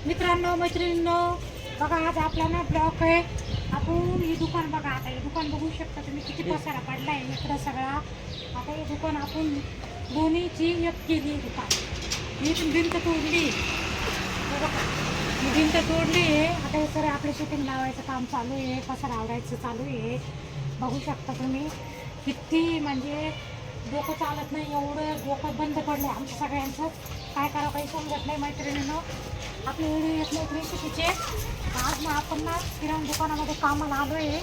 मित्रांनो मैत्रिणींनो, बघा आज आपला ना ब्लॉक आहे. आपण ही दुकान बघा, आता हे दुकान बघू शकता तुम्ही किती पसारा पडला आहे इकडं सगळा. आता हे दुकान आपण दोन्हीची एक केली दुकान. ही भिंत तोडली, ही भिंत तोडली आहे. आता हे सर आपले शूटिंग लावायचं काम चालू आहे, पसारा आवडायचं चालू आहे. बघू शकता तुम्ही किती म्हणजे डोकं चालत नाही, एवढं डोकं बंद पडलं आहे आमच्या सगळ्यांचं. काय करावं काही समजत नाही मैत्रिणींनो. आपले व्हिडिओ येत नाही रेसिपीचे. आज ना आपण ना किराणा दुकानामध्ये कामाला आलो आहे.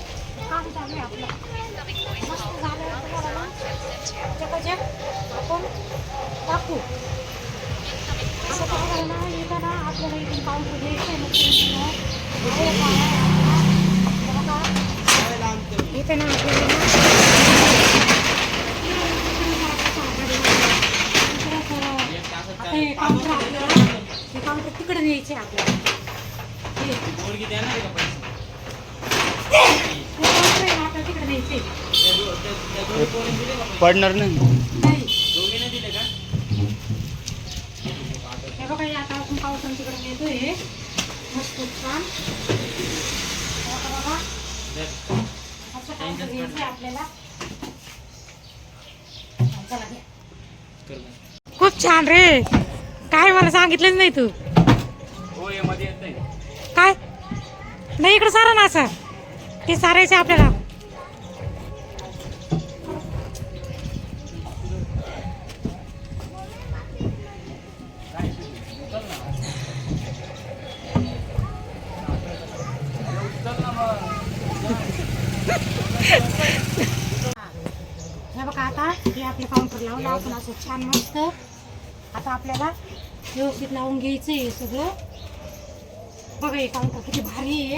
काम चालू आहे आपलं, मस्त झालं आहे. तुम्हाला ना त्याच्याकडे आपण टाकू असं काय ना. इथं ना आपल्याला इथून काउंटर घ्यायचं आहे मैत्रिणींनो. इथे ना आपल्याला हे काउंटर तिकडे न्यायचे आपल्याला. तिकडे न्यायचे पडणार नाही. हे बघा, आता आपण काउंटर तिकडे नेतोय मस्त छान. बघा असं काउंटर घ्यायचं आपल्याला. चला घ्या. खूप छान रे. काय मला सांगितलंच नाही तू. काय नाही इकडे सारा ना असं ते सारायचं आपल्याला. हे बघा, आता हे आपले काउंटर लावलं आपण असं छान मस्त. आता आपल्याला व्यवस्थित लावून घ्यायचं आहे सगळं. बघा हे काउंटर किती भारी आहे.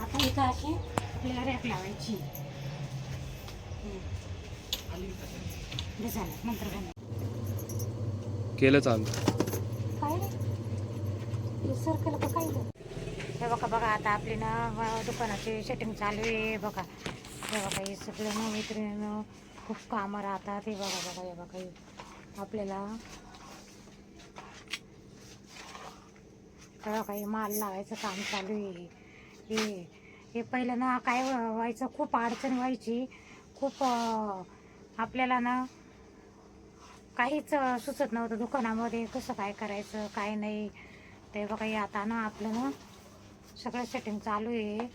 आता इथं अशी आपल्याला रॅक लावायची. झालं नंतर केलं चालू काय रे सर्कल का काय. हे बघा आता आपली ना दुकानाची सेटिंग चालू आहे. बघा हे बघा, हे सगळं ना मैत्रिणीनं खूप कामं राहतात. हे बघा हे बघा आपल्याला काही माल लावायचं काम चालू आहे. हे पहिलं ना काय व्हायचं, खूप अडचण व्हायची. खूप आपल्याला ना काहीच सुचत नव्हतं दुकानामध्ये कसं काय करायचं काय नाही. ते बघा हे आता ना आपलं ना सगळं सेटिंग चालू आहे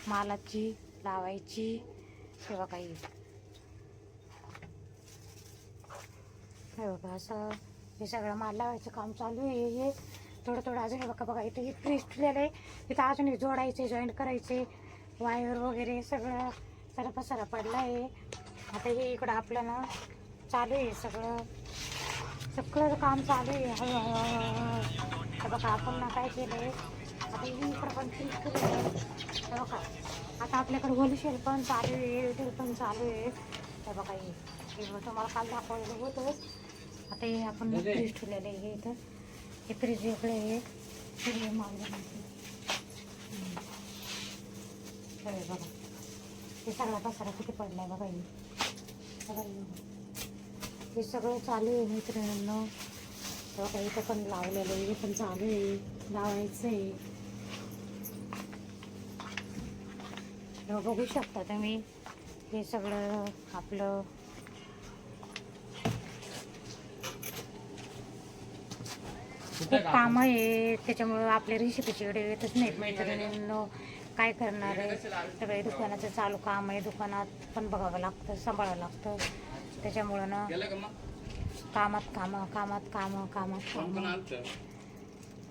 मालाची लावायची. हे बघा हे बघा असं हे सगळं माल लावायचं काम चालू आहे. हे थोडं अजून बघा इथे हे फ्रीज ठेवलेलं आहे. इथं अजून हे जोडायचे, जॉईंट करायचे, वायर वगैरे सगळं सारा पसारा पडला आहे. आता हे इकडं आपलं ना चालू आहे सगळं काम चालू आहे हळूहळू. बघा आपण ना काय केलं आहे, आता इकडं पण फ्रीज केलेलं आहे. बघा आता आपल्याकडे होलसेल पण चालू आहे, रिटेल पण चालू आहे. हे बघा हे तुम्हाला काल दाखवलेलं होतंच. आता हे आपण फ्रीज ठेवलेलं आहे. हे इथं हे फ्रीज वेगळे आहे, सगळे माल बघा. हे सगळा पसारा किती पडला आहे बघा. हे सगळं चालू आहे मैत्रिणींनो. बघा इथं पण लावलेलं आहे, हे पण चालू आहे, लावायचं आहे. बघू शकता तुम्ही हे सगळं आपलं खूप काम आहे. त्याच्यामुळं आपल्या रेसिपीचे व्हिडिओ येतच नाहीत मैत्रिणींनो. काय करणार आहे, सगळे दुकानाचं चालू काम आहे. दुकानात पण बघावं लागतं, सांभाळावं लागतं. त्याच्यामुळं ना कामात काम.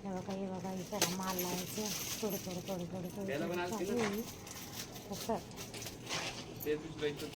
हे बघा हे जरा माल लावायचं थोडं चालू आहे. असं